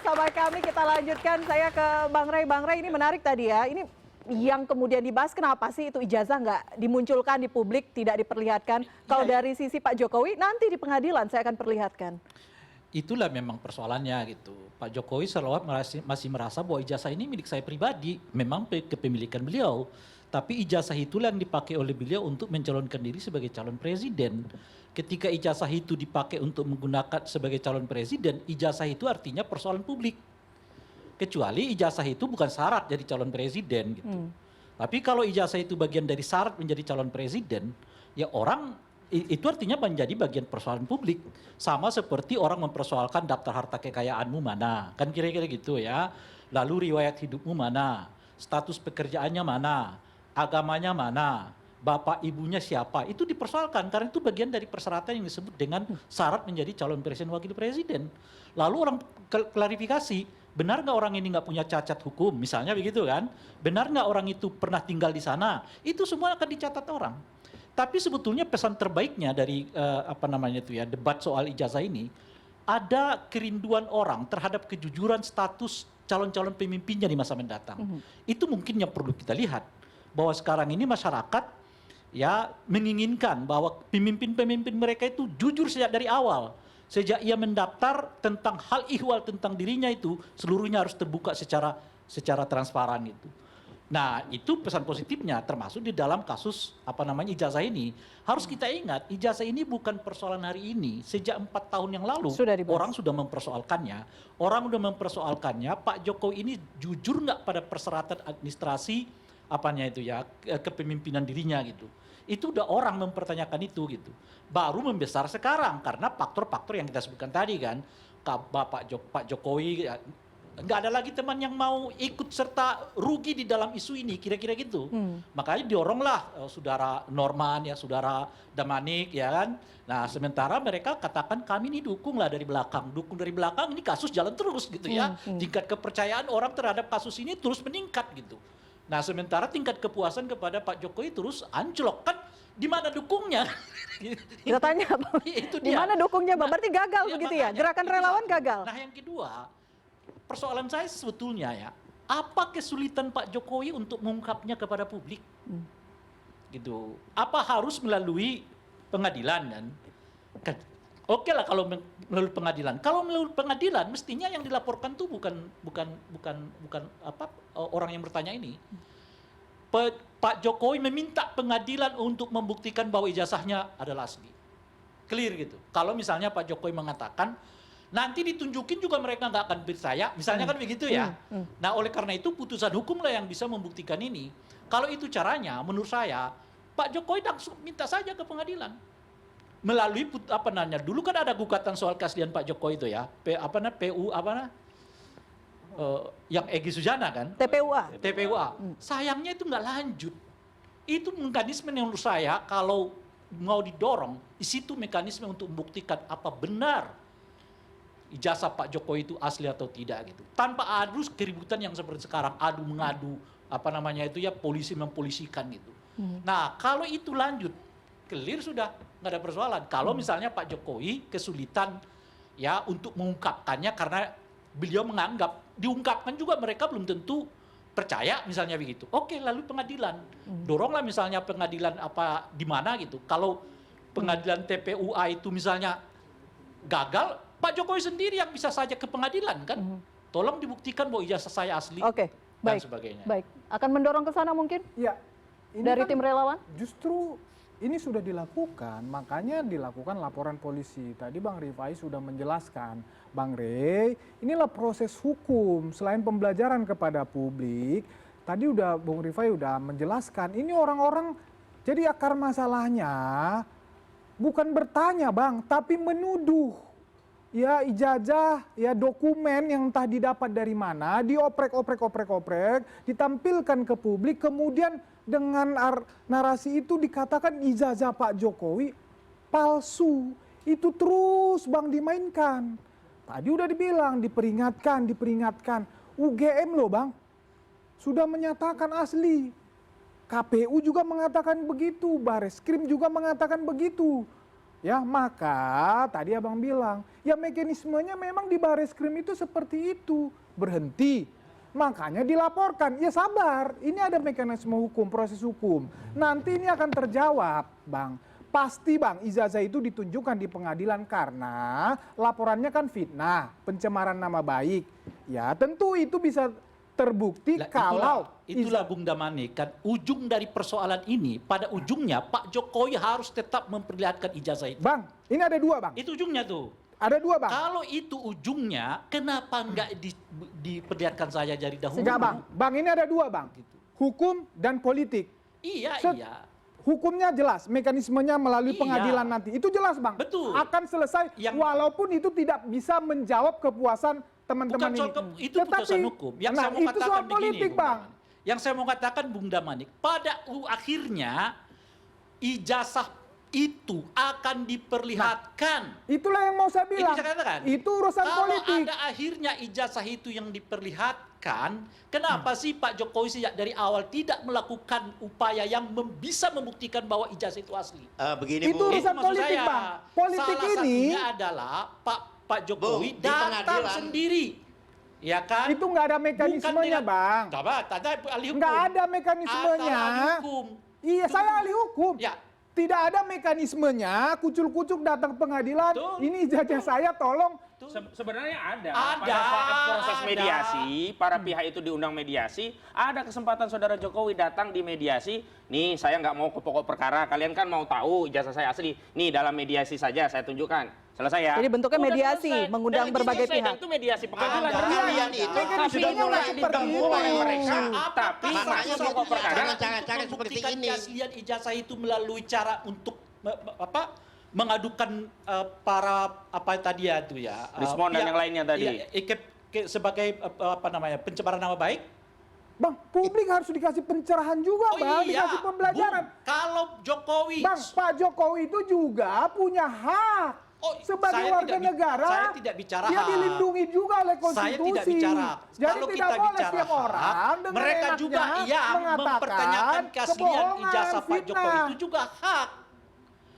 bersama kami, kita lanjutkan. Saya ke Bang Rey. Bang Rey, ini menarik tadi ya. Ini yang kemudian dibahas, kenapa sih itu ijazah nggak dimunculkan di publik, tidak diperlihatkan? Kalau dari sisi Pak Jokowi, nanti di pengadilan saya akan perlihatkan. Itulah memang persoalannya gitu. Pak Jokowi selalu masih merasa bahwa ijazah ini milik saya pribadi. Memang kepemilikan beliau. Tapi ijazah itulah yang dipakai oleh beliau untuk mencalonkan diri sebagai calon presiden. Ketika ijazah itu dipakai untuk menggunakan sebagai calon presiden, ijazah itu artinya persoalan publik. Kecuali ijazah itu bukan syarat jadi calon presiden gitu. Tapi kalau ijazah itu bagian dari syarat menjadi calon presiden, ya orang itu artinya menjadi bagian persoalan publik. Sama seperti orang mempersoalkan daftar harta kekayaanmu mana, kan kira-kira gitu ya. Lalu riwayat hidupmu mana, status pekerjaannya mana, agamanya mana, bapak ibunya siapa, itu dipersoalkan karena itu bagian dari persyaratan yang disebut dengan syarat menjadi calon presiden wakil presiden. Lalu orang klarifikasi, benar nggak orang ini nggak punya cacat hukum, misalnya begitu kan? Benar nggak orang itu pernah tinggal di sana? Itu semua akan dicatat orang. Tapi sebetulnya pesan terbaiknya dari debat soal ijazah ini, ada kerinduan orang terhadap kejujuran status calon-calon pemimpinnya di masa mendatang. Itu mungkin yang perlu kita lihat, bahwa sekarang ini masyarakat ya menginginkan bahwa pemimpin-pemimpin mereka itu jujur sejak dari awal. Sejak ia mendaftar, tentang hal ihwal tentang dirinya itu seluruhnya harus terbuka secara transparan itu. Nah, itu pesan positifnya termasuk di dalam kasus ijazah ini. Harus kita ingat, ijazah ini bukan persoalan hari ini. Sejak 4 tahun yang lalu orang sudah mempersoalkannya. Pak Jokowi ini jujur nggak pada persyaratan administrasi kepemimpinan dirinya gitu. Itu udah orang mempertanyakan itu gitu. Baru membesar sekarang karena faktor-faktor yang kita sebutkan tadi kan. Pak Jokowi nggak ada lagi teman yang mau ikut serta rugi di dalam isu ini, kira-kira gitu. Makanya dioronglah saudara Norman ya, saudara Damanik ya kan. Nah, sementara mereka katakan kami ini dukung dari belakang ini kasus jalan terus gitu ya. Tingkat kepercayaan orang terhadap kasus ini terus meningkat gitu. Nah, sementara tingkat kepuasan kepada Pak Jokowi terus anjlok kan. Di mana dukungnya? Kita tanya, Bang. Di mana dukungnya, Bang? Berarti gagal begitu ya? Gerakan relawan gagal. Nah, yang kedua, persoalan saya sebetulnya ya, apa kesulitan Pak Jokowi untuk mengungkapnya kepada publik? Gitu. Apa harus melalui pengadilan kan? Oke lah kalau melalui pengadilan. Kalau melalui pengadilan, mestinya yang dilaporkan tuh bukan orang yang bertanya ini. Pak Jokowi meminta pengadilan untuk membuktikan bahwa ijazahnya adalah asli. Clear gitu. Kalau misalnya Pak Jokowi mengatakan nanti ditunjukin juga mereka nggak akan percaya, misalnya kan begitu ya. Nah, oleh karena itu putusan hukum lah yang bisa membuktikan ini. Kalau itu caranya, menurut saya Pak Jokowi langsung minta saja ke pengadilan. Melalui dulu kan ada gugatan soal keaslian Pak Jokowi itu ya, yang Egy Sujana kan, TPUA. Sayangnya itu nggak lanjut. Itu mekanisme yang menurut saya kalau mau didorong, di situ mekanisme untuk membuktikan apa benar ijazah Pak Jokowi itu asli atau tidak gitu. Tanpa adu keributan yang seperti sekarang, adu mengadu polisi mempolisikan gitu. Nah, kalau itu lanjut, clear sudah, nggak ada persoalan. Kalau misalnya Pak Jokowi kesulitan ya untuk mengungkapkannya karena beliau menganggap diungkapkan juga mereka belum tentu percaya misalnya begitu. Oke, lalu pengadilan. Doronglah misalnya pengadilan di mana gitu. Kalau pengadilan TPUA itu misalnya gagal, Pak Jokowi sendiri yang bisa saja ke pengadilan kan. Tolong dibuktikan bahwa ijazah saya asli. Oke, baik. Dan sebagainya. Baik. Akan mendorong ke sana mungkin? Ya. Dari tim relawan? Justru ini sudah dilakukan, makanya dilakukan laporan polisi. Tadi Bang Rifai sudah menjelaskan, Bang Rey, inilah proses hukum. Selain pembelajaran kepada publik, tadi Bang Rifai udah menjelaskan, ini orang-orang, jadi akar masalahnya bukan bertanya Bang, tapi menuduh. Ya ijazah, ya dokumen yang entah didapat dari mana, dioprek, ditampilkan ke publik, kemudian dengan narasi itu dikatakan ijazah Pak Jokowi palsu. Itu terus Bang dimainkan. Tadi udah dibilang, diperingatkan. UGM loh Bang, sudah menyatakan asli. KPU juga mengatakan begitu, Bareskrim juga mengatakan begitu. Ya, maka tadi abang bilang, ya mekanismenya memang di Barreskrim itu seperti itu, berhenti. Makanya dilaporkan, ya sabar, ini ada mekanisme hukum, proses hukum. Nanti ini akan terjawab, Bang. Pasti Bang, ijazah itu ditunjukkan di pengadilan karena laporannya kan fitnah, pencemaran nama baik. Ya tentu itu bisa terbukti Lah, kalau itulah Bung Damani kan ujung dari persoalan ini, pada ujungnya Pak Jokowi harus tetap memperlihatkan ijazah itu. Bang, ini ada dua Bang. Itu ujungnya tuh. Ada dua Bang. Kalau itu ujungnya, kenapa nggak diperlihatkan saja dari dahulu? Enggak Bang, Bang ini ada dua Bang. Hukum dan politik. Iya, Set- iya. Hukumnya jelas, mekanismenya melalui Iya. pengadilan nanti. Itu jelas Bang. Betul. Akan selesai walaupun itu tidak bisa menjawab kepuasan teman-teman Bukan soal ini. itu putusan hukum. Yang saya mau itu katakan soal begini, politik Bung Bang. Damanik. Yang saya mau katakan Bung Damanik, pada akhirnya ijazah itu akan diperlihatkan. Itulah yang mau saya bilang. Itu saya katakan. Itu urusan Kalau politik. ada akhirnya ijazah itu yang diperlihatkan, kenapa sih Pak Jokowi sejak dari awal tidak melakukan upaya yang bisa membuktikan bahwa ijazah itu asli? Begini Itu Bu, urusan Maksud politik, saya, Bang. Politik salah ini- satunya adalah Pak Jokowi Bung, di datang pengadilan. sendiri. Ya kan? Itu nggak ada mekanismenya, Bang. Coba, tanda ahli hukum. Nggak ada mekanismenya. Ada ahli hukum. Iya, Itu- saya ahli hukum. Ya. Tidak ada mekanismenya, kucuk-kucuk datang pengadilan, Betul. ini ijazah saya tolong. Sebenarnya ada. Ada, Pada saat proses ada. mediasi, para pihak itu diundang mediasi, ada kesempatan saudara Jokowi datang di mediasi. Nih, saya nggak mau ke pokok perkara. Kalian kan mau tahu ijazah saya asli. Nih, dalam mediasi saja saya tunjukkan. Selesai ya. Jadi bentuknya Udah mediasi, selesai. mengundang Dan itu berbagai selesai, dan pihak. Itu mediasi pengadilan. Anda, Real. kalian itu Tapi sudah sudah mulai mulai seperti ditempuh itu. oleh mereka. Tapi Makanya masuk pokok begini, perkara. cara-cara seperti membuktikan ini. keaslian ijazah itu melalui cara untuk mengadukan para apa tadi ya itu ya Rismon dan yang lainnya tadi. sebagai apa namanya pencemaran nama baik. Bang, publik harus dikasih pencerahan juga, Bang, dikasih pembelajaran. Bung, kalau Jokowi Bang, Pak Jokowi itu juga punya hak. Oh, Sebagai saya warga tidak bi- negara, saya tidak bicara dia hak. dilindungi juga oleh konstitusi. Saya tidak bicara. Jadi Kalau tidak kita boleh bicara setiap hak, orang dengan mereka enaknya juga yang mengatakan mempertanyakan keaslian kebohongan, ijazah Pak Jokowi fitnah. itu juga hak.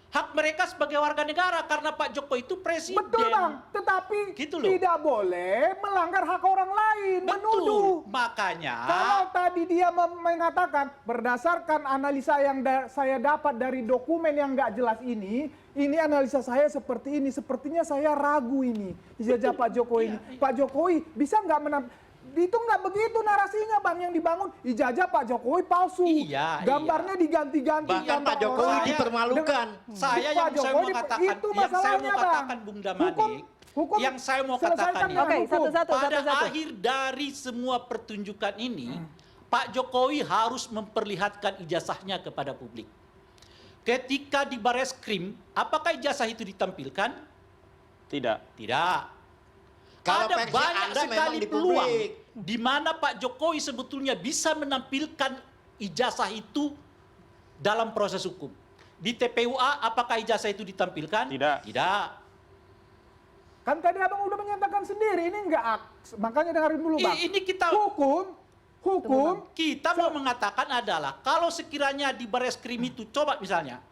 Hak mereka sebagai warga negara karena Pak Jokowi itu presiden. Betul Bang, tetapi Gitu loh. tidak boleh melanggar hak orang lain, menuduh. Betul. Makanya Kalau tadi dia mengatakan berdasarkan analisa yang saya dapat dari dokumen yang nggak jelas ini analisa saya seperti ini, sepertinya saya ragu ini ijazah Pak Jokowi ini. Pak Jokowi bisa nggak itu nggak begitu narasinya Bang yang dibangun ijazah Pak Jokowi palsu, Iya, gambarnya diganti-ganti. Bahkan gambar Pak Jokowi orang. dipermalukan. saya Pak yang saya Jokowi mau katakan, itu yang saya mau masalahnya, Bang. katakan Bung Damanik, Hukum yang saya mau selesaikan katakan dengan Oke, hukum. satu-satu. pada akhir dari semua pertunjukan ini, Pak Jokowi harus memperlihatkan ijazahnya kepada publik. Ketika di Barreskrim, apakah ijazah itu ditampilkan? Tidak. Tidak. Kalau Ada versi banyak Anda memang sekali di peluang publik. di mana Pak Jokowi sebetulnya bisa menampilkan ijazah itu dalam proses hukum. Di TPUA apakah ijazah itu ditampilkan? Tidak. Tidak. Kan tadi abang udah menyatakan sendiri ini enggak makanya dengerin dulu Bang. Ini kita hukum kita mau mengatakan adalah kalau sekiranya di Barreskrim itu coba misalnya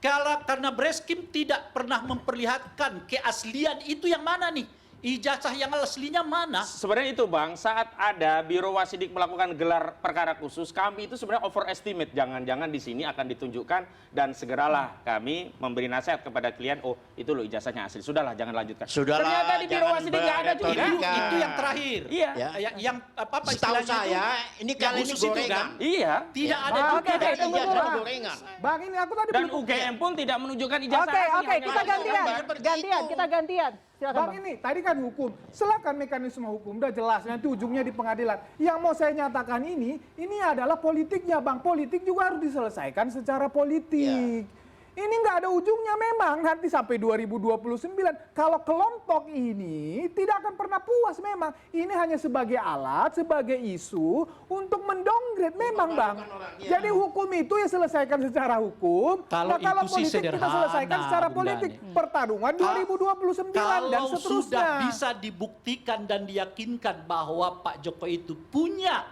karena Barreskrim tidak pernah memperlihatkan keaslian itu yang mana nih? Ijazah yang aslinya mana? Sebenarnya itu Bang, saat ada Biro Wasidik melakukan gelar perkara khusus, kami itu sebenarnya overestimate. Jangan-jangan di sini akan ditunjukkan dan segeralah kami memberi nasihat kepada klien, oh itu loh ijazahnya asli. Sudahlah, jangan lanjutkan. Sudahlah, Ternyata di Biro jangan Wasidik nggak ada juga. berretorika. Itu yang terakhir. Iya. Ya. Yang apa Setahu istilahnya saya, itu, ini yang kali ini khusus itu gorengan. kan? Iya. Tidak Ya. ada Bang, juga. oke, Ada tunggu ijazah dulu, Bang. gorengan. Bang ini aku tadi Dan belum UGM pun tidak menunjukkan ijazah Oke, asli. oke, hanya kita ijazah gantian. gambar. Gantian, kita gantian. Silakan, Bang Bang. ini tadi kan hukum. Silakan mekanisme hukum udah jelas nanti ujungnya di pengadilan. Yang mau saya nyatakan ini adalah politiknya Bang. Politik juga harus diselesaikan secara politik. Ini nggak ada ujungnya memang nanti sampai 2029. Kalau kelompok ini tidak akan pernah puas memang. Ini hanya sebagai alat, sebagai isu untuk mendonggrade memang Bang. Jadi hukum itu ya selesaikan secara hukum. Kalau Nah, kalau itu sih politik kita selesaikan sederhana, secara Bung politik. Dhani. Pertarungan 2029 dan Kalau seterusnya. sudah bisa dibuktikan dan diyakinkan bahwa Pak Jokowi itu punya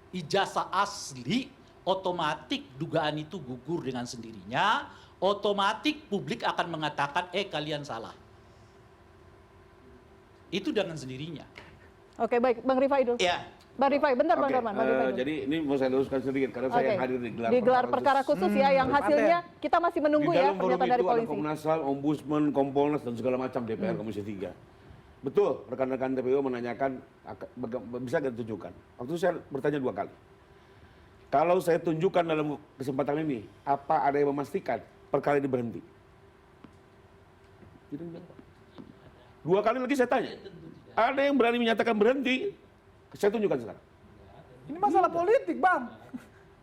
ijazah asli, otomatis dugaan itu gugur dengan sendirinya. otomatis publik akan mengatakan, kalian salah. Itu dengan sendirinya. Oke, baik, Bang Rifai dulu. Ya. Bang Rifai, bentar Bang Oke, Dorman. Bang Rifai dulu. jadi ini mau saya luruskan sedikit karena saya yang hadir Di gelar perkara khusus ya, yang hasilnya kita masih menunggu di ya dalam forum pernyataan dari itu ada polisi. Komnas HAM, Ombudsman, Kompolnas dan segala macam DPR Komisi 3. Betul, rekan-rekan TPU menanyakan bisa nggak ditunjukkan. Waktu itu saya bertanya 2 kali. Kalau saya tunjukkan dalam kesempatan ini, apa ada yang memastikan perkara ini berhenti? Tidak ada. 2 kali lagi saya tanya, ada yang berani menyatakan berhenti? Saya tunjukkan sekarang. Ini masalah politik, Bang.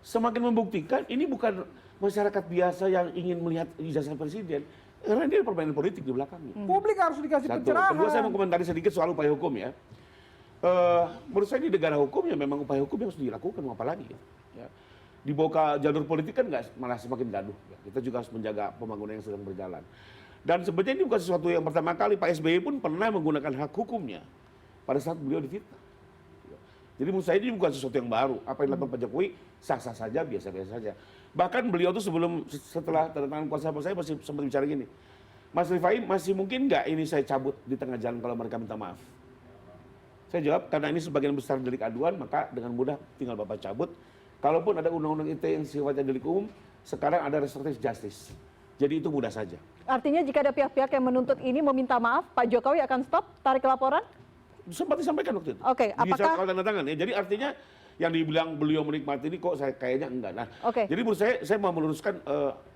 Semakin membuktikan ini bukan masyarakat biasa yang ingin melihat ijazah presiden, karena dia permainan politik di belakangnya. Publik harus dikasih Satu. pencerahan. Kedua, saya mau komentari sedikit soal upaya hukum ya. Menurut saya di negara hukum ya memang upaya hukum yang harus dilakukan, mau apa lagi. Ya. Dibawa ke jalur politik kan nggak malah semakin gaduh. Ya. Kita juga harus menjaga pembangunan yang sedang berjalan. Dan sebetulnya ini bukan sesuatu yang pertama kali. Pak SBY pun pernah menggunakan hak hukumnya pada saat beliau difitnah. Jadi menurut saya ini bukan sesuatu yang baru. Apa yang dilakukan Pak Jokowi sah-sah saja, biasa-biasa saja. Bahkan beliau tuh setelah tanda tangan kuasa saya masih sempat bicara gini, Mas Rifai masih mungkin nggak ini saya cabut di tengah jalan kalau mereka minta maaf? Saya jawab, karena ini sebagian besar delik aduan, maka dengan mudah tinggal Bapak cabut. Kalaupun ada undang-undang ITE yang sifatnya delik umum, sekarang ada restoratif justice. Jadi itu mudah saja. Artinya jika ada pihak-pihak yang menuntut ini meminta maaf, Pak Jokowi akan stop tarik laporan? Sempat disampaikan waktu itu. Oke, Di apakah- saat tanda tangan ya. Jadi artinya yang dibilang beliau menikmati ini kok saya kayaknya enggak. Nah, Oke. jadi menurut saya mau meluruskan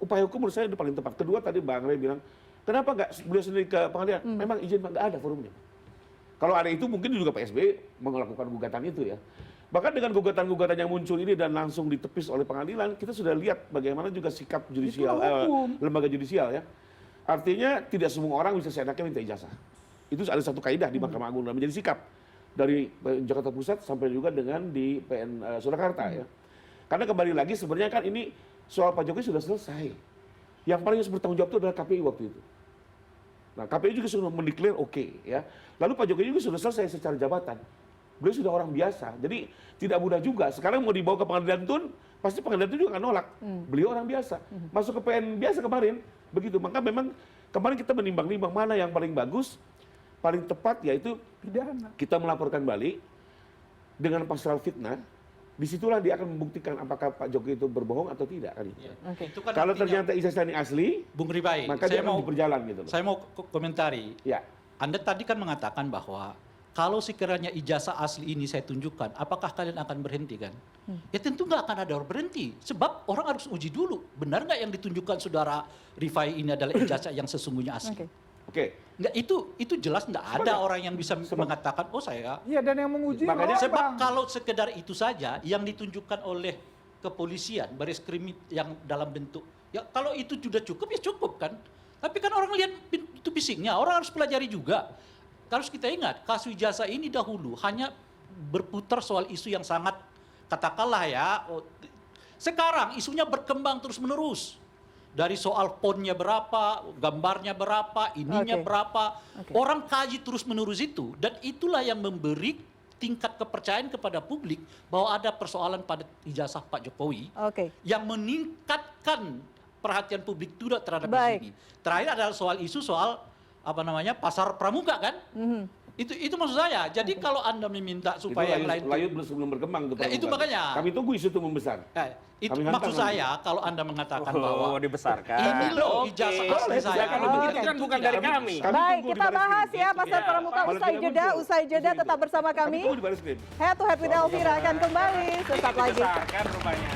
upaya hukum menurut saya itu paling tepat. Kedua tadi Bang Ray bilang, kenapa enggak beliau sendiri ke pengadilan? Memang izin enggak ada forumnya. Kalau ada itu mungkin juga Pak SBY melakukan gugatan itu ya. Bahkan dengan gugatan-gugatan yang muncul ini dan langsung ditepis oleh pengadilan, kita sudah lihat bagaimana juga sikap judisial, lembaga judisial ya. Artinya tidak semua orang bisa seenaknya minta ijazah. Itu ada satu kaidah di Mahkamah Agung dan menjadi sikap dari Jakarta Pusat sampai juga dengan di PN Surakarta ya. Karena kembali lagi sebenarnya kan ini soal Pak Jokowi sudah selesai. Yang paling harus bertanggung jawab itu adalah KPU waktu itu. Nah KPU juga sudah mendeklar oke ya. Lalu Pak Jokowi juga sudah selesai secara jabatan. Beliau sudah orang biasa, jadi tidak mudah juga. Sekarang mau dibawa ke pengadilan tun, pasti pengadilan tun juga akan nolak. Beliau orang biasa, masuk ke PN biasa kemarin, begitu. Maka memang kemarin kita menimbang-nimbang mana yang paling bagus, paling tepat yaitu Pidana. kita melaporkan balik dengan pasal fitnah. Disitulah dia akan membuktikan apakah Pak Jokowi itu berbohong atau tidak kan itu. Oke. Itu kan Kalau artinya, ternyata ijazah ini asli, Bung Rifai, maka saya dia akan mau berjalan gitu loh. saya mau komentari. Ya. Anda tadi kan mengatakan bahwa kalau sekiranya ijazah asli ini saya tunjukkan, apakah kalian akan berhenti kan? Ya tentu nggak akan ada orang berhenti. Sebab orang harus uji dulu. Benar nggak yang ditunjukkan saudara Rifai ini adalah ijazah yang sesungguhnya asli? Oke. Nggak, itu jelas nggak ada orang yang bisa mengatakan, oh saya. Iya, dan yang menguji Makanya loh, Sebab Bang. kalau sekedar itu saja yang ditunjukkan oleh kepolisian, baris krim yang dalam bentuk, ya kalau itu sudah cukup ya cukup kan. Tapi kan orang lihat itu fisiknya, orang harus pelajari juga. Harus kita ingat, kasus ijazah ini dahulu hanya berputar soal isu yang sangat, katakanlah ya, sekarang isunya berkembang terus-menerus. Dari soal fonnya berapa, gambarnya berapa, ininya Oke. berapa. Oke. Orang kaji terus-menerus itu, dan itulah yang memberi tingkat kepercayaan kepada publik bahwa ada persoalan pada ijazah Pak Jokowi Oke. yang meningkatkan perhatian publik juga terhadap Baik. isu ini. Terakhir adalah soal isu soal pasar pramuka kan? Itu maksud saya. Jadi kalau Anda meminta supaya yang lain layu belum berkembang tuh. Nah, itu permukaan. makanya. Kami tunggu isu itu membesar. itu Kami hantar maksud nanti. saya kalau Anda mengatakan bahwa dibesarkan. ini loh Oke. ijazah asli Boleh, saya. silakan. Itu kan bukan dari kami. Kami Baik, tunggu di kita baris bahas krim. ya pasar Ya. pramuka Kalau usai tidak jeda. muncul, Usai jeda isu itu. tetap bersama Kami kami. tunggu di baris krim. Head to Head with Elvira akan kembali sesaat lagi. Dibesarkan rupanya.